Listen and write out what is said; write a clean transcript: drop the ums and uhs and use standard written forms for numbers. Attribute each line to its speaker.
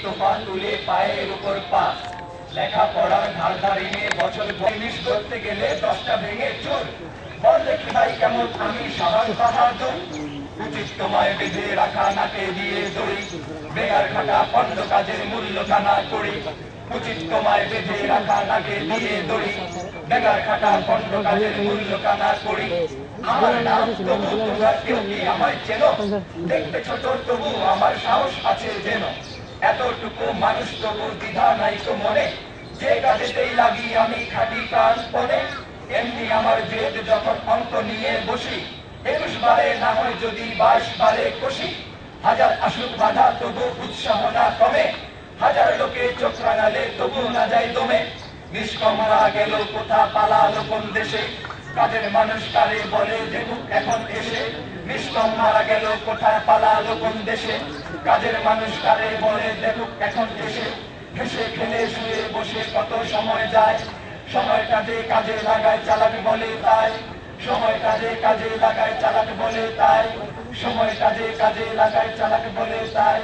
Speaker 1: তোফা তুলে পায়ের উপর পা লেখাপড়ার ধারধারিনে বছর জিনিস করতে গেলে 10টা ভেঙে চোর বল দেখি ভাই কেমন আমি সাহস বাহাদুর উচিত তোমায় বেঁধে রাখা নাকে দিয়ে দড়ি বেগার খাটা পণ্ড কাজের মূল্য কানা করি উচিত তোমায় বেঁধে রাখা নাকে দিয়ে দড়ি বেগার খাটা পণ্ড কাজের মূল্য কানা করি আমার নাম তবু তোমরা কেউ কি আমায় চেনো দেখতে ছোট তবু আমার সাহস আছে যেন এতটুকু মানুষ তবু দ্বিধা নাই তো মনে যে কাজেতেই লাগি আমি খাটি প্রাণপণে এমনি আমার জেদ যখন অন্ত নিয়ে বসি 21 বারে না হয় যদি 22 বারে কষি হাজার আসুক বাধা তবু উৎসাহ না কমে হাজার লোকে চোখ রাঙালে তবু না যায় দমে নিষ্কমরা গেল কোথা পালালো কোন দেশে কাজের মানুষ কারে বলে দেখুক এখন এসে নিষ্কম মারা গেল কোথায় পালালো কোন দেশে কাজের মানুষ কারে বলে দেখুক এখন এসে হেসে খেলে শুয়ে বসে কত সময় যায় সময়টা যে কাজে লাগায় চালাক বলে তাই সময়টা যে কাজে লাগায় চালাক বলে তাই সময়টা যে কাজে লাগায় চালাক বলে তাই